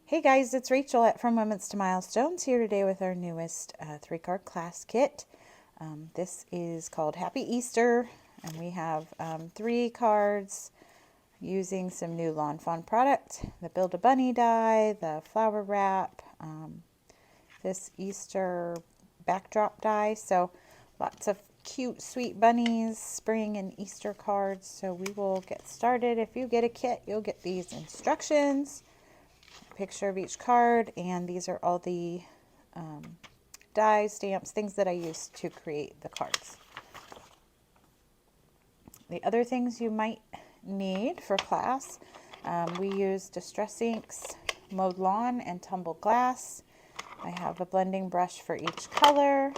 Hey guys, it's Rachel at From Women's to Milestones here today with our newest 3-card class kit. This is called Happy Easter, and we have 3 cards using some new Fawn product, the Build a Bunny die, the flower wrap, this Easter backdrop die. So lots of cute, sweet bunnies, spring and Easter cards. So we will get started. If you get a kit, you'll get these instructions, picture of each card, and these are all the dies, stamps, things that I use to create the cards. The other things you might need for class, we use Distress Inks, Mowed Lawn, and Tumbled Glass. I have a blending brush for each color,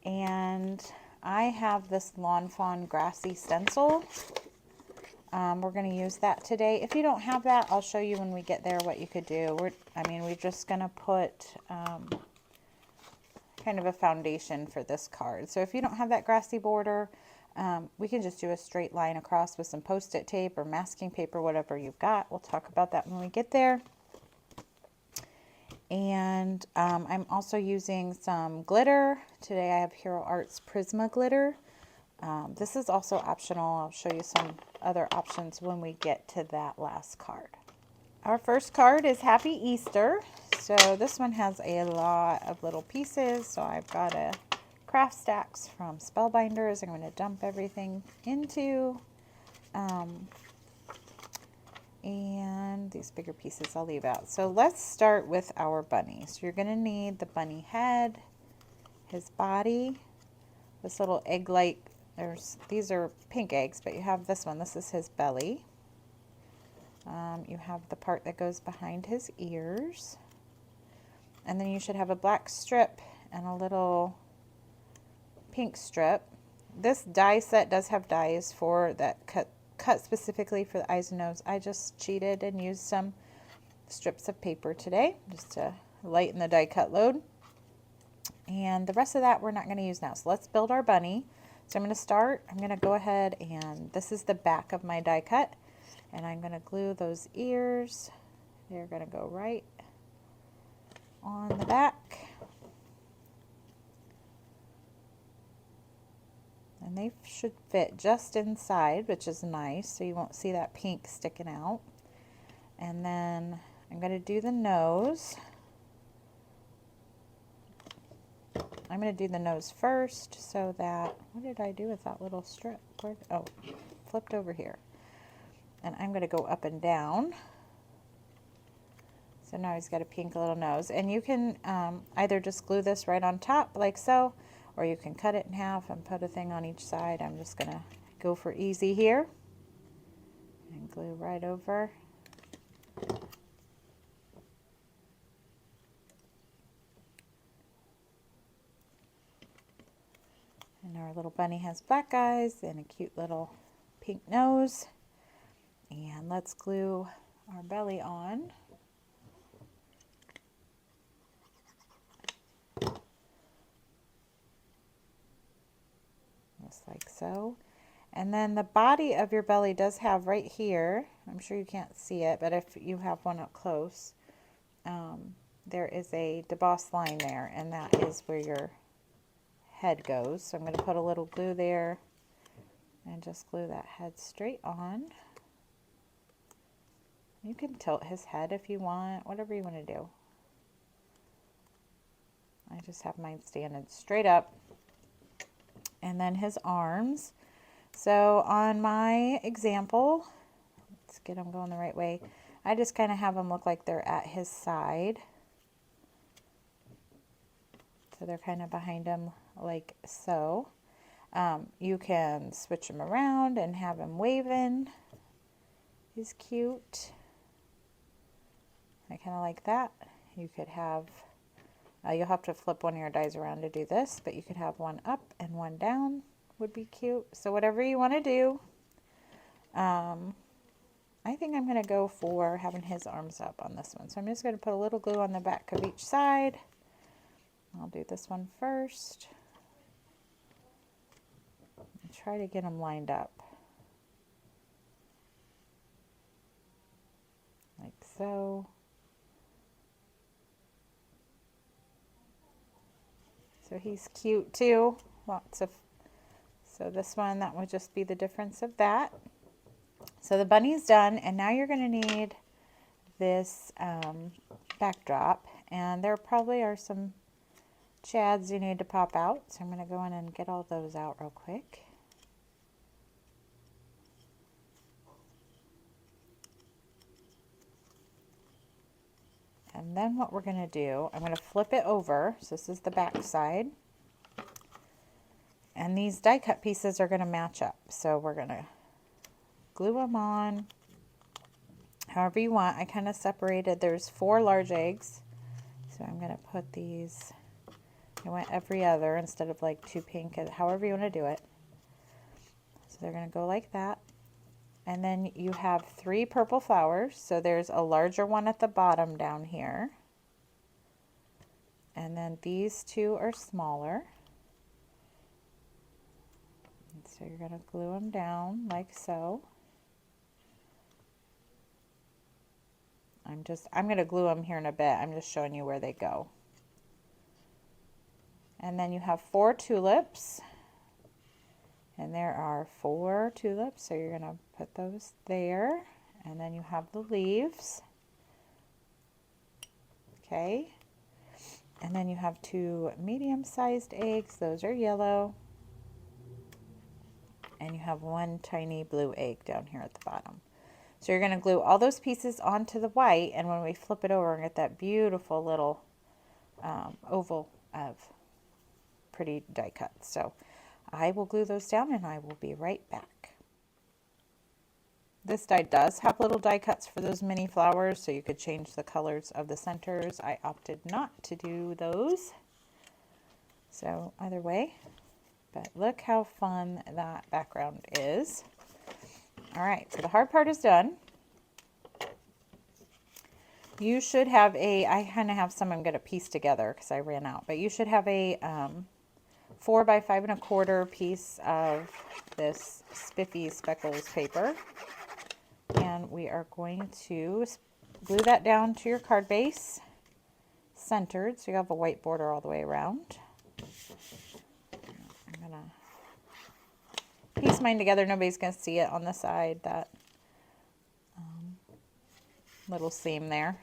and I have this Fawn Grassy stencil. We're going to use that today. If you don't have that, I'll show you when we get there what you could do. We're just going to put kind of a foundation for this card. So if you don't have that grassy border, we can just do a straight line across with some Post-it tape or masking paper, whatever you've got. We'll talk about that when we get there. And I'm also using some glitter. Today I have Hero Arts Prisma glitter. This is also optional. I'll show you some other options when we get to that last card. Our first card is Happy Easter. So this one has a lot of little pieces. So I've got a craft stacks from Spellbinders I'm going to dump everything into. And these bigger pieces I'll leave out. So let's start with our bunny. So you're going to need the bunny head, his body, this little egg-like. These are pink eggs, but you have this one. This is his belly. You have the part that goes behind his ears. And then you should have a black strip and a little pink strip. This die set does have dies for that cut specifically for the eyes and nose. I just cheated and used some strips of paper today just to lighten the die cut load. And the rest of that we're not going to use now. So let's build our bunny. So I'm going to start, I'm going to go ahead and this is the back of my die cut, and I'm going to glue those ears. They're going to go right on the back. And they should fit just inside, which is nice, so you won't see that pink sticking out. And then I'm going to do the nose. I'm going to do the nose first so that, what did I do with that little strip? Oh, flipped over here. And I'm going to go up and down. So now he's got a pink little nose. And you can either just glue this right on top like so, or you can cut it in half and put a thing on each side. I'm just going to go for easy here and glue right over. And our little bunny has black eyes and a cute little pink nose. And let's glue our belly on. Just like so. And then the body of your belly does have right here, I'm sure you can't see it, but if you have one up close, there is a debossed line there, and that is where your head goes. So I'm going to put a little glue there and just glue that head straight on. You can tilt his head if you want, whatever you want to do. I just have mine standing straight up. And then his arms. So on my example, let's get them going the right way. I just kind of have them look like they're at his side. So they're kind of behind him like so. You can switch him around and have him waving. He's cute. I kind of like that. You could have, you'll have to flip one of your dies around to do this, but you could have one up and one down would be cute. So whatever you want to do. I think I'm going to go for having his arms up on this one. So I'm just going to put a little glue on the back of each side. I'll do this one first. And try to get them lined up. Like so. he's cute too. Lots of, so this one, that would just be the difference of that. So the bunny's done, and now you're going to need this backdrop, and there probably are some chads you need to pop out, so I'm going to go in and get all those out real quick. And then what we're going to do, I'm going to flip it over, so this is the back side, and these die cut pieces are going to match up, so we're going to glue them on however you want. I kind of separated, there's 4 large eggs, so I'm going to put these, I went every other instead of like 2 pink, however you want to do it. So they're going to go like that. And then you have 3 purple flowers, so there's a larger one at the bottom down here. And then these 2 are smaller. And so you're going to glue them down like so. I'm going to glue them here in a bit. I'm just showing you where they go. And then you have 4 tulips. And there are 4 tulips, so you're going to put those there. And then you have the leaves. Okay. And then you have 2 medium-sized eggs. Those are yellow. And you have 1 tiny blue egg down here at the bottom. So you're going to glue all those pieces onto the white, and when we flip it over and get that beautiful little oval of pretty die cuts. So I will glue those down, and I will be right back. This die does have little die cuts for those mini flowers, so you could change the colors of the centers. I opted not to do those. So either way, but look how fun that background is. All right, so the hard part is done. You should have I kind of have some I'm going to piece together because I ran out, but you should have a 4 by 5 1/4 piece of this Spiffy Speckles paper. And we are going to glue that down to your card base, centered, so you have a white border all the way around. I'm going to piece mine together. Nobody's going to see it on the side, that little seam there.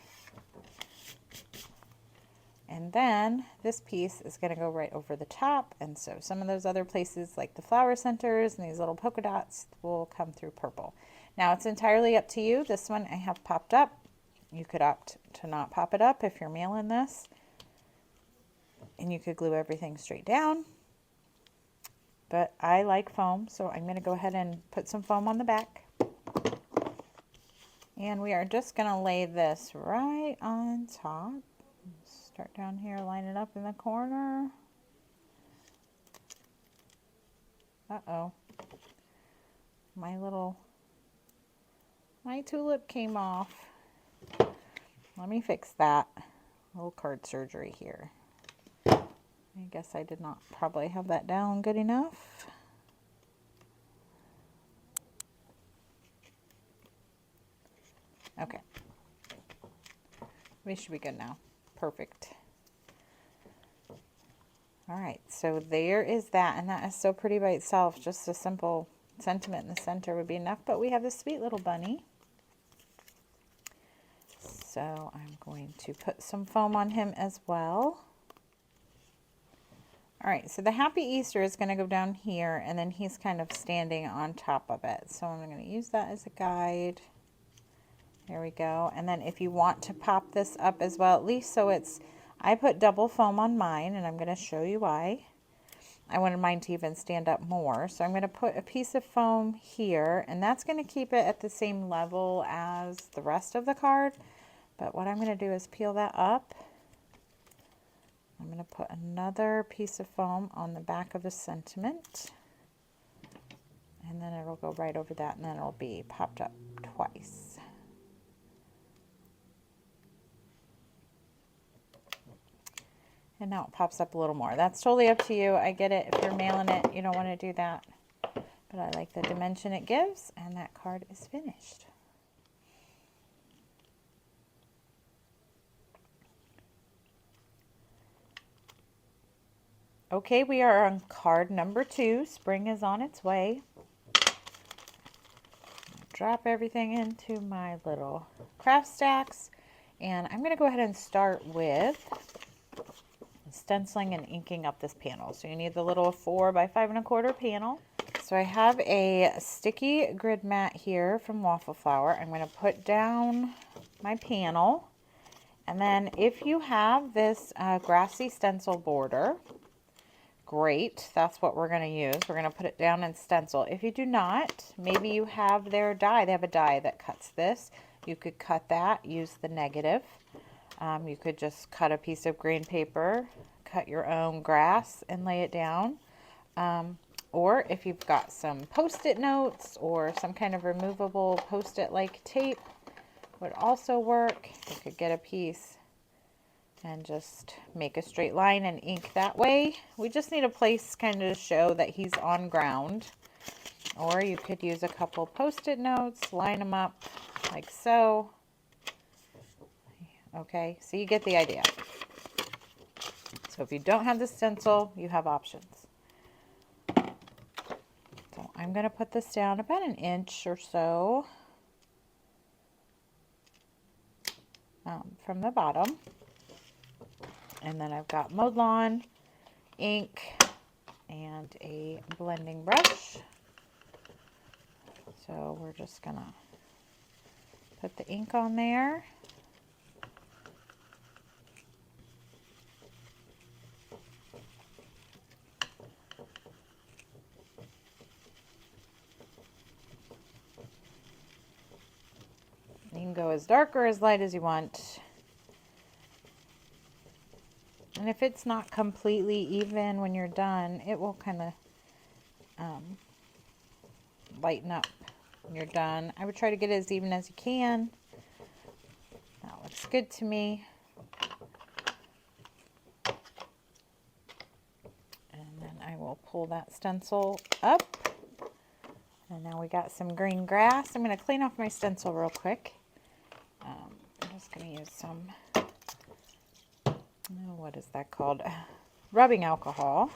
And then this piece is going to go right over the top, and so some of those other places like the flower centers and these little polka dots will come through purple. Now it's entirely up to you. This one I have popped up. You could opt to not pop it up if you're mailing this, and you could glue everything straight down. But I like foam, so I'm going to go ahead and put some foam on the back. And we are just going to lay this right on top. Start down here, line it up in the corner. Uh-oh. My tulip came off. Let me fix that. A little card surgery here. I guess I did not probably have that down good enough. Okay. We should be good now. Perfect. All right, so there is that, and that is so pretty by itself. Just a simple sentiment in the center would be enough, but we have this sweet little bunny. So I'm going to put some foam on him as well. All right, so the Happy Easter is going to go down here, and then he's kind of standing on top of it. So I'm going to use that as a guide. There we go. And then if you want to pop this up as well, at least so it's, I put double foam on mine, and I'm going to show you why. I wanted mine to even stand up more. So I'm going to put a piece of foam here, and that's going to keep it at the same level as the rest of the card. But what I'm going to do is peel that up. I'm going to put another piece of foam on the back of the sentiment. And then it'll go right over that, and then it'll be popped up twice. And now it pops up a little more. That's totally up to you. I get it. If you're mailing it, you don't want to do that. But I like the dimension it gives, and that card is finished. Okay, we are on card number 2. Spring is on its way. Drop everything into my little craft stacks. And I'm going to go ahead and start with stenciling and inking up this panel. So you need the little 4 by 5 1/4 panel. So I have a sticky grid mat here from Waffle Flower. I'm going to put down my panel. And then if you have this grassy stencil border, great, that's what we're going to use. We're going to put it down and stencil. If you do not, maybe you have their die. They have a die that cuts this. You could cut that, use the negative. You could just cut a piece of green paper, cut your own grass and lay it down. Or if you've got some Post-it notes or some kind of removable Post-it like tape would also work. You could get a piece and just make a straight line and ink that way. We just need a place kind of to show that he's on ground. Or you could use a couple Post-it notes, line them up like so. Okay, so you get the idea. So if you don't have the stencil, you have options. So I'm going to put this down about 1 inch or so from the bottom. And then I've got Mowed Lawn, ink, and a blending brush. So we're just going to put the ink on there. You can go as dark or as light as you want. And if it's not completely even when you're done, it will kind of lighten up when you're done. I would try to get it as even as you can. That looks good to me. And then I will pull that stencil up. And now we got some green grass. I'm going to clean off my stencil real quick. I'm just going to use some, what is that called? Rubbing alcohol.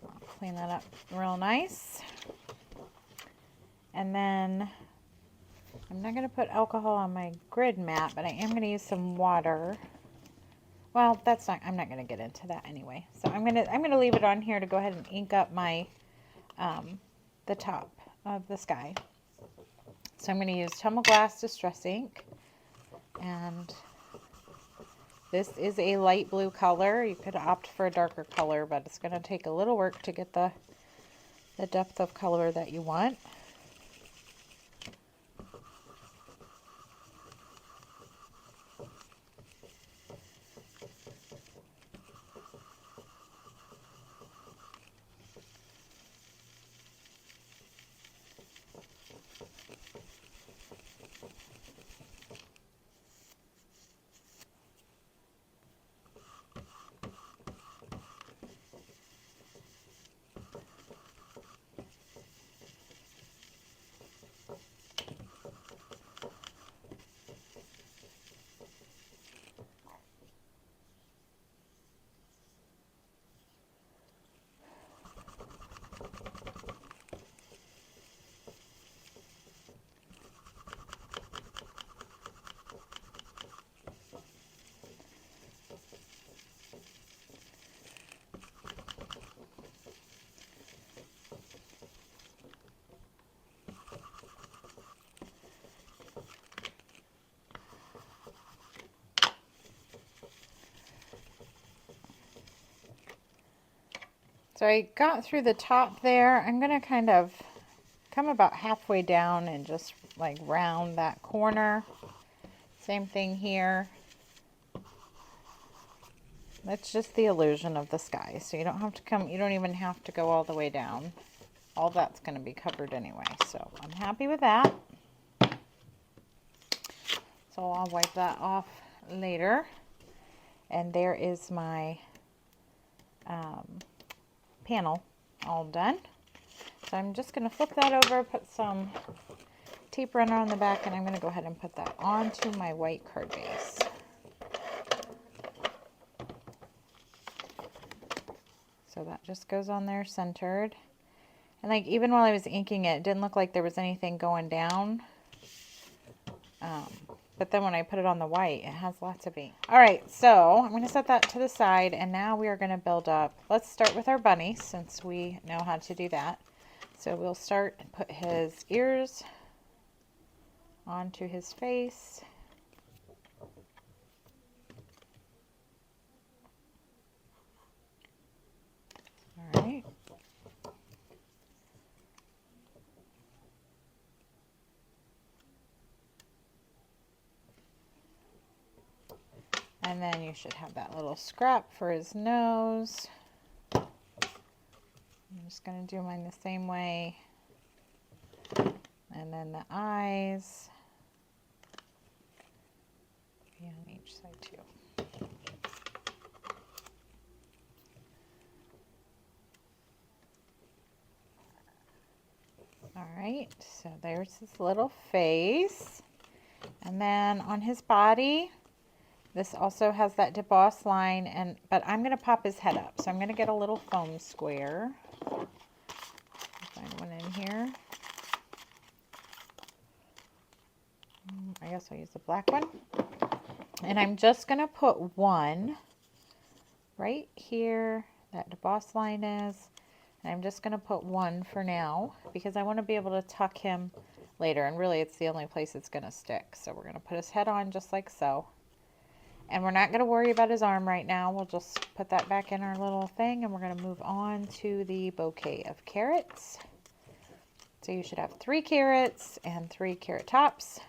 I'll clean that up real nice. And then I'm not going to put alcohol on my grid mat, but I am going to use some water. Well, I'm not going to get into that anyway. So I'm going to leave it on here to go ahead and ink up my the top of the sky. So I'm going to use Tumble Glass Distress ink, and this is a light blue color. You could opt for a darker color, but it's going to take a little work to get the depth of color that you want. So I got through the top there. I'm going to kind of come about halfway down and just like round that corner. Same thing here. That's just the illusion of the sky. So you don't have to you don't even have to go all the way down. All that's going to be covered anyway. So I'm happy with that. So I'll wipe that off later. And there is my panel all done. So I'm just going to flip that over, put some tape runner on the back, and I'm going to go ahead and put that onto my white card base. So that just goes on there centered. And like even while I was inking it, it didn't look like there was anything going down. But then when I put it on the white, it has lots of ink. All right, so I'm going to set that to the side, and now we are going to build up. Let's start with our bunny since we know how to do that. So we'll start and put his ears onto his face. All right. And then you should have that little scrap for his nose. I'm just going to do mine the same way. And then the eyes. Be on each side too. All right, so there's his little face. And then on his body, this also has that debossed line, but I'm going to pop his head up. So I'm going to get a little foam square. Find one in here. I guess I'll use the black one. And I'm just going to put one right here, that debossed line is. And I'm just going to put one for now because I want to be able to tuck him later. And really, it's the only place it's going to stick. So we're going to put his head on just like so. And we're not going to worry about his arm right now. We'll just put that back in our little thing, and we're going to move on to the bouquet of carrots. So you should have 3 carrots and 3 carrot tops.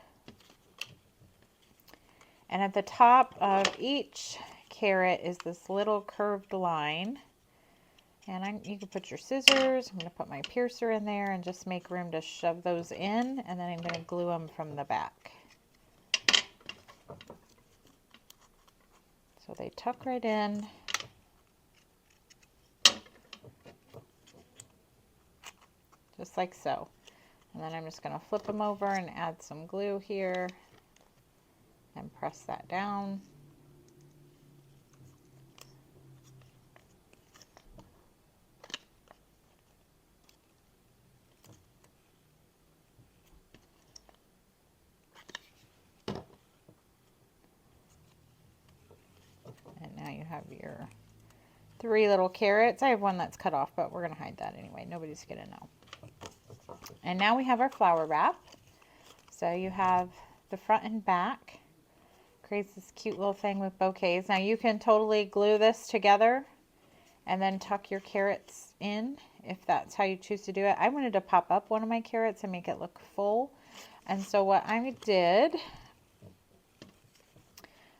And at the top of each carrot is this little curved line. And you can put your scissors. I'm going to put my piercer in there and just make room to shove those in. And then I'm going to glue them from the back. So they tuck right in. Just like so. And then I'm just going to flip them over and add some glue here and press that down. And now you have your 3 little carrots. I have one that's cut off, but we're going to hide that anyway. Nobody's going to know. And now we have our flower wrap. So you have the front and back. Creates this cute little thing with bouquets. Now you can totally glue this together and then tuck your carrots in if that's how you choose to do it. I wanted to pop up one of my carrots and make it look full. And so what I did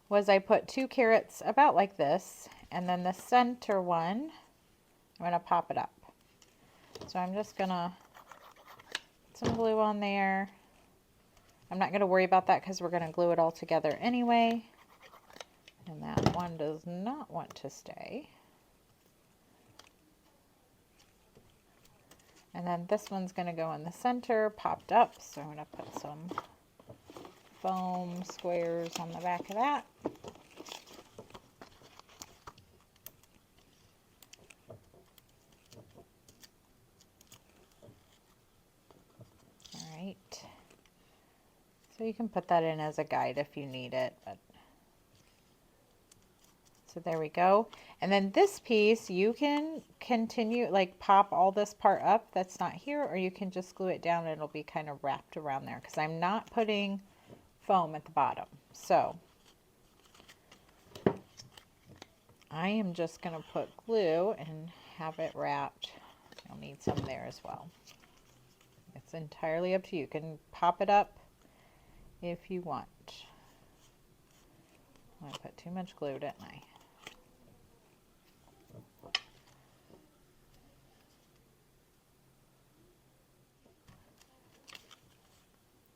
was I put 2 carrots about like this, and then the center one, I'm going to pop it up. So I'm just going to put some glue on there. I'm not going to worry about that because we're going to glue it all together anyway. And that one does not want to stay. And then this one's going to go in the center, popped up. So I'm going to put some foam squares on the back of that. All right. So you can put that in as a guide if you need it. So there we go. And then this piece, you can continue, like pop all this part up that's not here, or you can just glue it down and it'll be kind of wrapped around there because I'm not putting foam at the bottom. So I am just going to put glue and have it wrapped. You'll need some there as well. It's entirely up to you. You can pop it up if you want. I put too much glue, didn't I?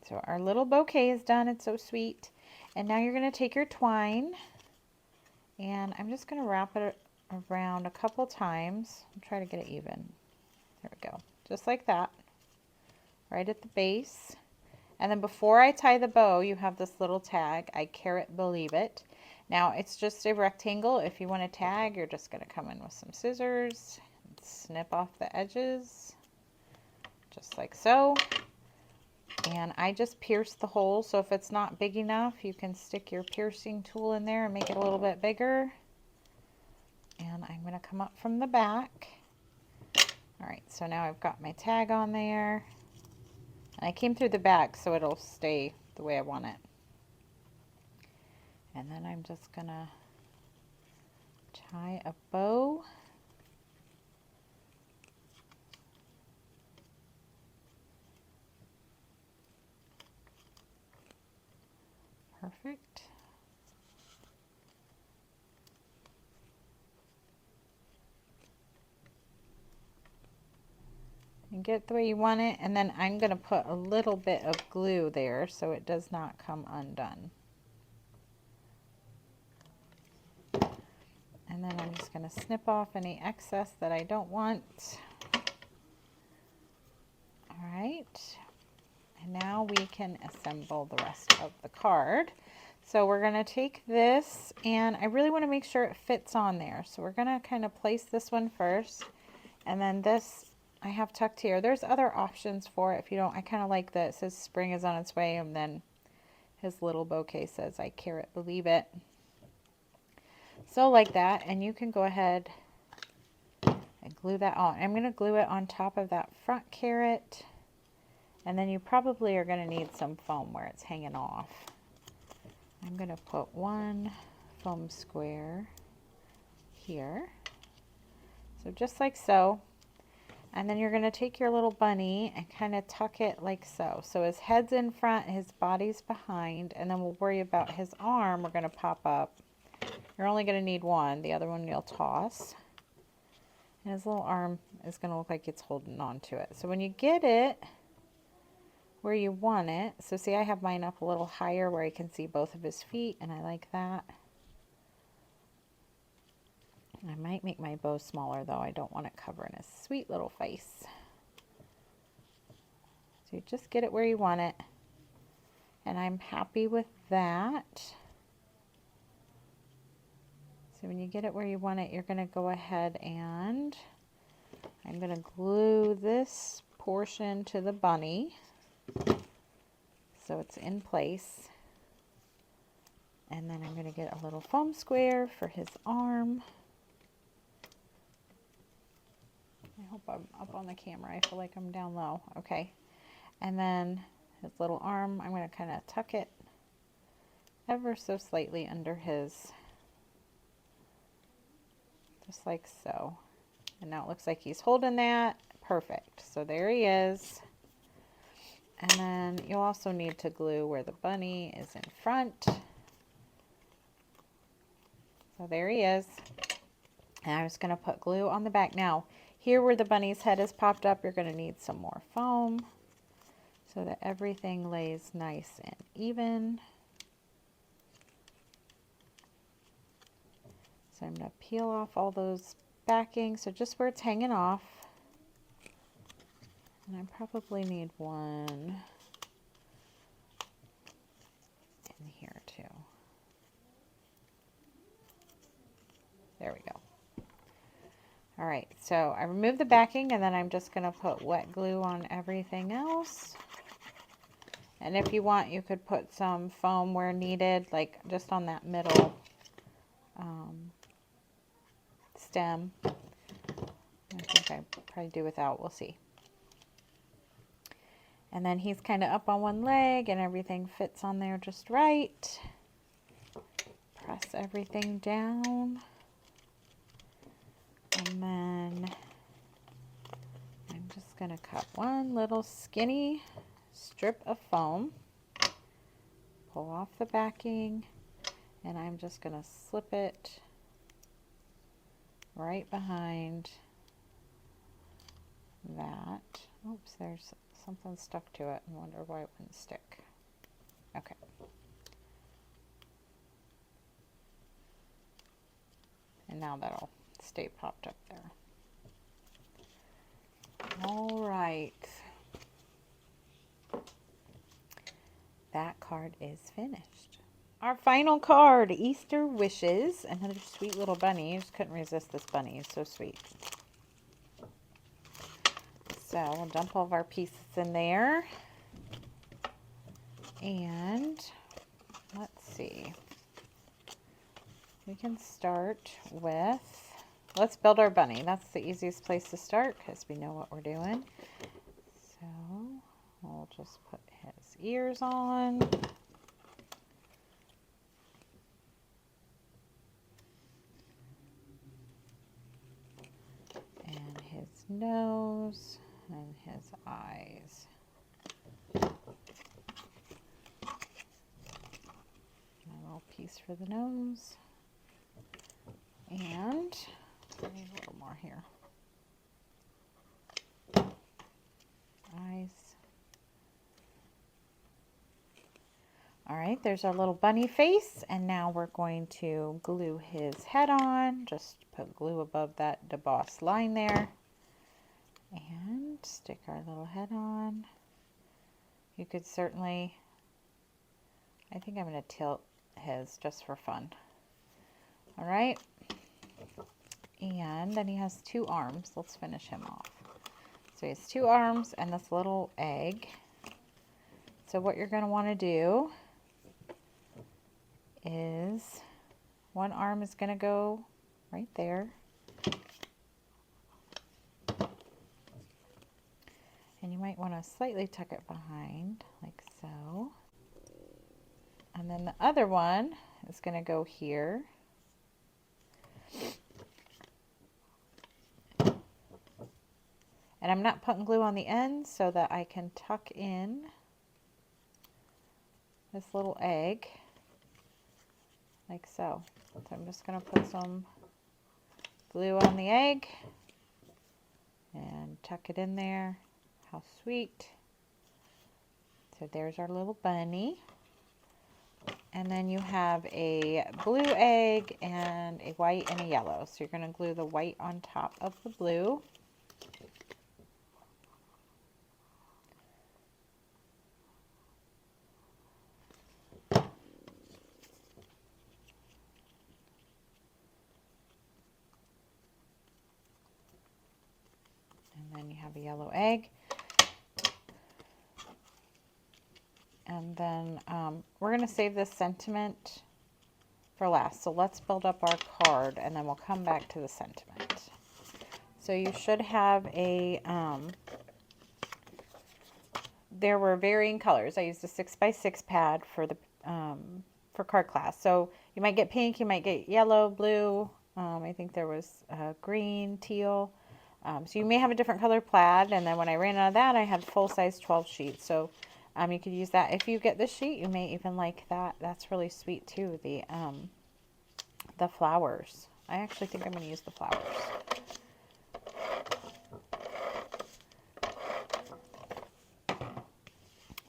So our little bouquet is done. It's so sweet. And now you're going to take your twine, and I'm just going to wrap it around a couple times. I'll try to get it even. There we go. Just like that. Right at the base. And then before I tie the bow, you have this little tag, I carrot believe it. Now it's just a rectangle. If you want to tag, you're just going to come in with some scissors and snip off the edges, just like so. And I just pierced the hole, so if it's not big enough, you can stick your piercing tool in there and make it a little bit bigger. And I'm going to come up from the back. All right, so now I've got my tag on there. And I came through the back so it'll stay the way I want it. And then I'm just going to tie a bow. Perfect. And get it the way you want it, and then I'm going to put a little bit of glue there so it does not come undone. And then I'm just going to snip off any excess that I don't want. All right, and now we can assemble the rest of the card. So we're going to take this, and I really want to make sure it fits on there. So we're going to kind of place this one first, and then this I have tucked here. There's other options for it if you don't. I kind of like that it says spring is on its way, and then his little bouquet says I carrot believe it. So like that, and you can go ahead and glue that on. I'm going to glue it on top of that front carrot, and then you probably are going to need some foam where it's hanging off. I'm going to put one foam square here, so just like so. And then you're going to take your little bunny and kind of tuck it like so. So his head's in front, his body's behind, and then we'll worry about his arm. We're going to pop up. You're only going to need one. The other one you'll toss. And his little arm is going to look like it's holding on to it. So when you get it where you want it, so see I have mine up a little higher where I can see both of his feet, and I like that. I might make my bow smaller though. I don't want it covering his sweet little face. So you just get it where you want it. And I'm happy with that. So when you get it where you want it, you're going to go ahead and I'm going to glue this portion to the bunny so it's in place. And then I'm going to get a little foam square for his arm. I hope I'm up on the camera. I feel like I'm down low. Okay. And then his little arm, I'm going to kind of tuck it ever so slightly under his, just like so. And now it looks like he's holding that. Perfect. So there he is. And then you'll also need to glue where the bunny is in front. So there he is. And I'm just going to put glue on the back. Now, here where the bunny's head is popped up, you're going to need some more foam so that everything lays nice and even. So I'm going to peel off all those backing, so just where it's hanging off. And I probably need one in here too. There we go. All right, so I removed the backing, and then I'm just going to put wet glue on everything else. And if you want, you could put some foam where needed, like just on that middle stem. I think I probably do without, we'll see. And then he's kind of up on one leg, and everything fits on there just right. Press everything down. And then I'm just going to cut one little skinny strip of foam, pull off the backing, and I'm just going to slip it right behind that. Oops, there's something stuck to it. I wonder why it wouldn't stick. Okay. And now that'll stay popped up there. All right. That card is finished. Our final card, Easter Wishes. Another sweet little bunny. You just couldn't resist this bunny. It's so sweet. So we'll dump all of our pieces in there. And let's see. We can start with, let's build our bunny. That's the easiest place to start because we know what we're doing. So we'll just put his ears on. And his nose and his eyes. A little piece for the nose. And I need a little more here. Eyes. All right, there's our little bunny face, and now we're going to glue his head on. Just put glue above that embossed line there. And stick our little head on. You could certainly, I think I'm going to tilt his just for fun. All right. And then he has 2 arms. Let's finish him off. So he has 2 arms and this little egg. So what you're going to want to do is one arm is going to go right there. And you might want to slightly tuck it behind like so. And then the other one is going to go here. And I'm not putting glue on the end so that I can tuck in this little egg like so. So I'm just going to put some glue on the egg and tuck it in there. How sweet. So there's our little bunny. And then you have a blue egg and a white and a yellow. So you're going to glue the white on top of the blue. And then you have a yellow egg. And then we're going to save this sentiment for last. So let's build up our card and then we'll come back to the sentiment. So you should have a, there were varying colors. I used a 6x6 pad for the for card class. So you might get pink, you might get yellow, blue. I think there was green, teal. So you may have a different color plaid. And then when I ran out of that, I had full size 12 sheets. So you could use that. If you get this sheet, you may even like that. That's really sweet too. The flowers. I actually think I'm going to use the flowers.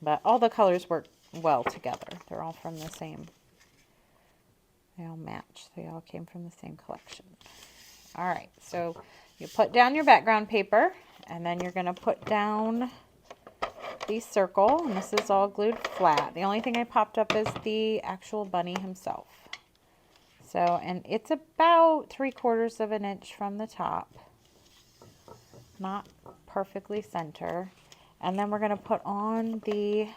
But all the colors work well together. They're all from the same. They all match. They all came from the same collection. All right. So you put down your background paper, and then you're going to put down the circle, and this is all glued flat. The only thing I popped up is the actual bunny himself. So, and it's about 3/4 of an inch from the top, not perfectly center. And then we're going to put on the,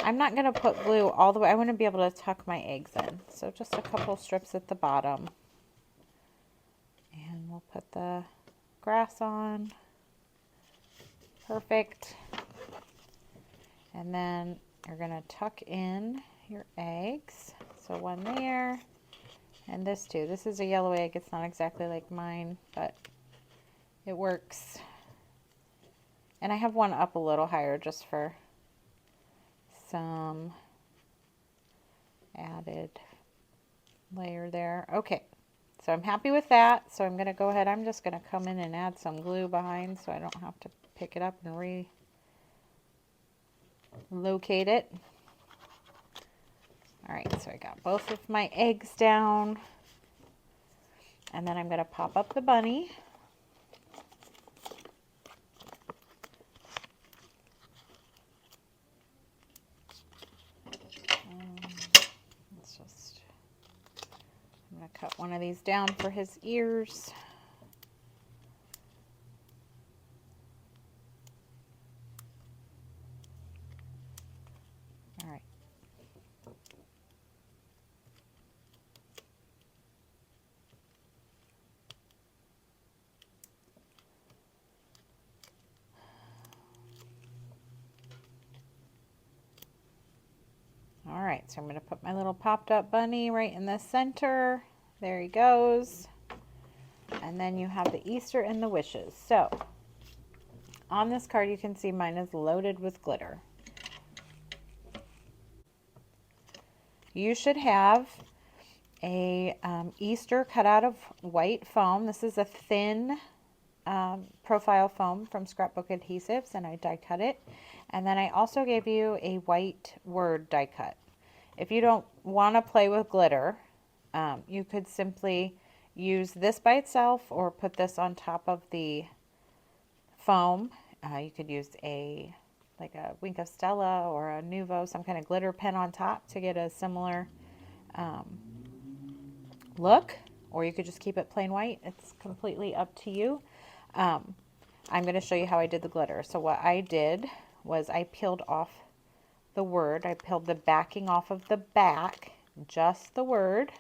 I'm not going to put glue all the way, I want to be able to tuck my eggs in. So just a couple strips at the bottom. And we'll put the grass on. Perfect. And then you're going to tuck in your eggs. So one there, and this too. This is a yellow egg. It's not exactly like mine, but it works. And I have one up a little higher just for some added layer there. Okay, so I'm happy with that. So I'm going to go ahead. I'm just going to come in and add some glue behind so I don't have to pick it up and relocate it. All right, so I got both of my eggs down. And then I'm going to pop up the bunny. one of these down for his ears. All right. All right, so I'm going to put my little popped up bunny right in the center. There he goes. And then you have the Easter and the wishes. So on this card, you can see mine is loaded with glitter. You should have a Easter cut out of white foam. This is a thin profile foam from Scrapbook Adhesives, and I die cut it. And then I also gave you a white word die cut. If you don't want to play with glitter, you could simply use this by itself or put this on top of the foam. You could use like a Wink of Stella or a Nuvo, some kind of glitter pen on top to get a similar look, or you could just keep it plain white. It's completely up to you. I'm going to show you how I did the glitter. So what I did was I peeled off the word. I peeled the backing off of the back, just the word.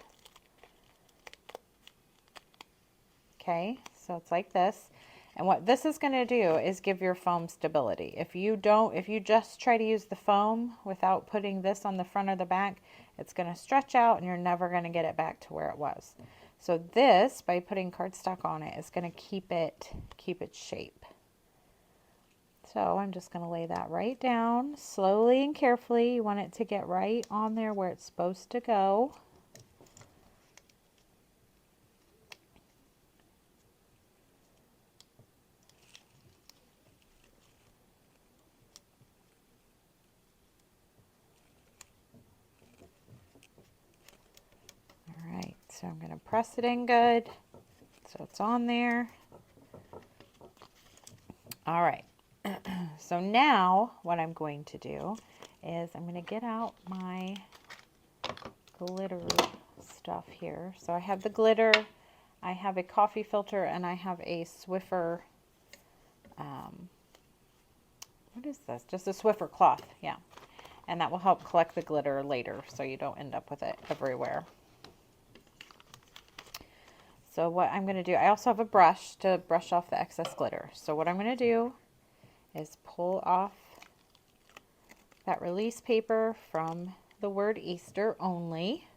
Okay, so it's like this. And what this is going to do is give your foam stability. If you just try to use the foam without putting this on the front or the back, it's going to stretch out and you're never going to get it back to where it was. So this, by putting cardstock on it, is going to keep its shape. So I'm just going to lay that right down slowly and carefully. You want it to get right on there where it's supposed to go. All right, so I'm going to press it in good so it's on there. All right. So now what I'm going to do is I'm going to get out my glitter stuff here. So I have the glitter, I have a coffee filter, and I have a Swiffer, what is this? Just a Swiffer cloth, yeah. And that will help collect the glitter later so you don't end up with it everywhere. So what I'm going to do, I also have a brush to brush off the excess glitter. So what I'm going to do is pull off that release paper from the word Easter only,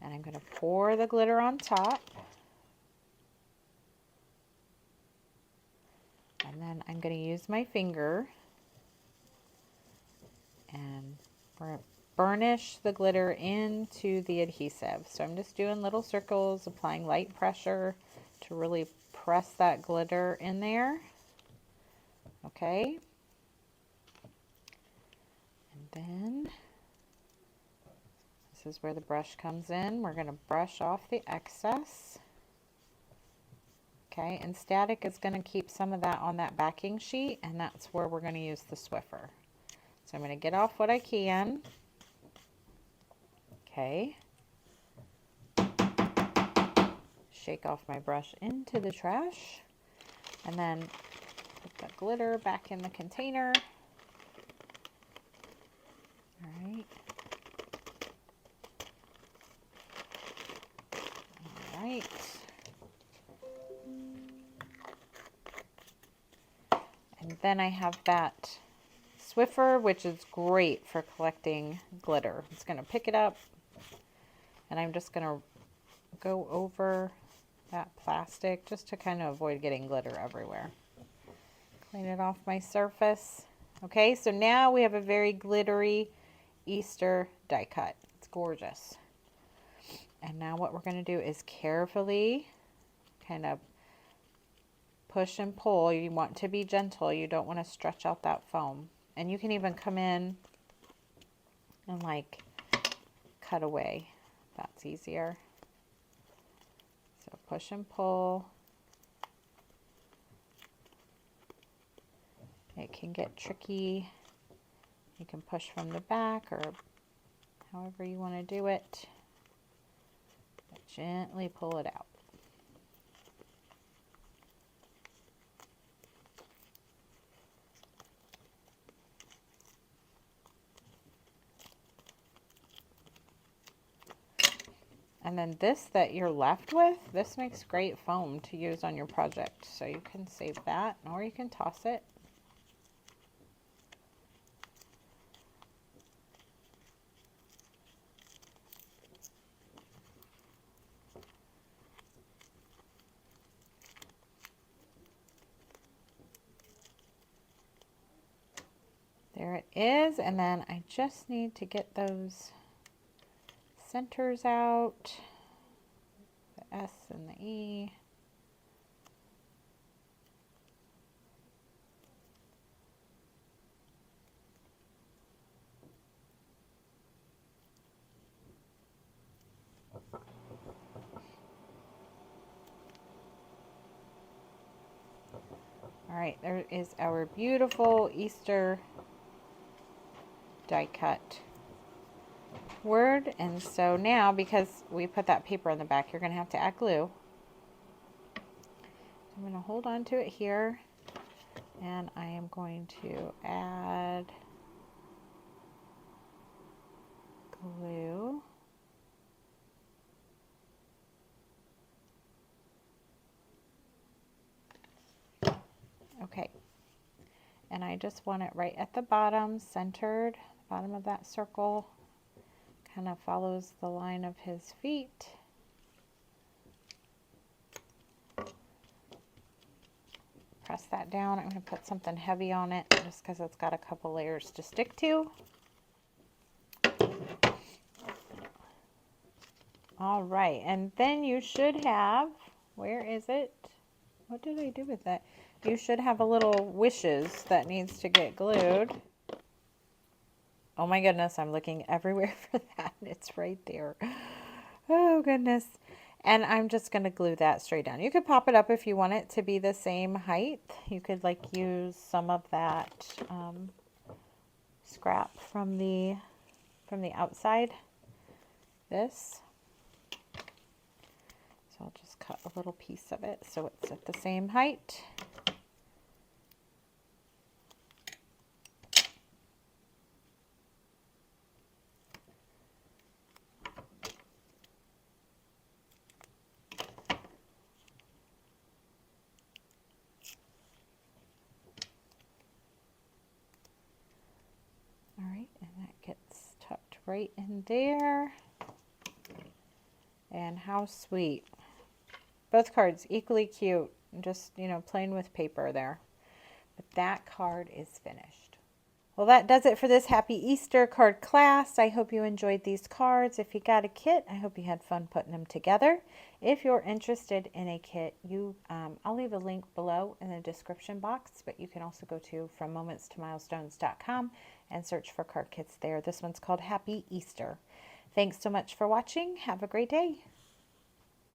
and I'm going to pour the glitter on top, and then I'm going to use my finger and burnish the glitter into the adhesive. So I'm just doing little circles, applying light pressure to really press that glitter in there. Okay, and then this is where the brush comes in. We're going to brush off the excess. Okay, and static is going to keep some of that on that backing sheet, and that's where we're going to use the Swiffer. So I'm going to get off what I can. Okay, shake off my brush into the trash, and then put the glitter back in the container. All right. All right. And then I have that Swiffer, which is great for collecting glitter. It's going to pick it up, and I'm just going to go over that plastic just to kind of avoid getting glitter everywhere. Clean it off my surface. Okay, so now we have a very glittery Easter die cut. It's gorgeous. And now what we're going to do is carefully kind of push and pull. You want to be gentle. You don't want to stretch out that foam. And you can even come in and like cut away. That's easier. So push and pull. It can get tricky. You can push from the back or however you want to do it. It Gently pull it out. And then this that you're left with, this makes great foam to use on your project. So you can save that or you can toss it. There it is. And then I just need to get those centers out. The S and the E. All right, there is our beautiful Easter die cut word. And so now, because we put that paper on the back, you're going to have to add glue. I'm going to hold on to it here, and I am going to add glue. Okay, and I just want it right at the bottom, centered, bottom of that circle. Kind of follows the line of his feet. Press that down. I'm going to put something heavy on it just because it's got a couple layers to stick to. All right, and then you should have, where is it? What did I do with that? You should have a little wishes that needs to get glued. Oh my goodness, I'm looking everywhere for that. It's right there. Oh goodness. And I'm just going to glue that straight down. You could pop it up if you want it to be the same height. You could like use some of that scrap from the outside. This. So I'll just cut a little piece of it so it's at the same height. All right, and that gets tucked right in there. And how sweet. Both cards equally cute, just, you know, playing with paper there. But that card is finished. Well, that does it for this Happy Easter card class. I hope you enjoyed these cards. If you got a kit, I hope you had fun putting them together. If you're interested in a kit, I'll leave a link below in the description box, but you can also go to FromMomentsToMilestones.com and search for card kits there. This one's called Happy Easter. Thanks so much for watching. Have a great day.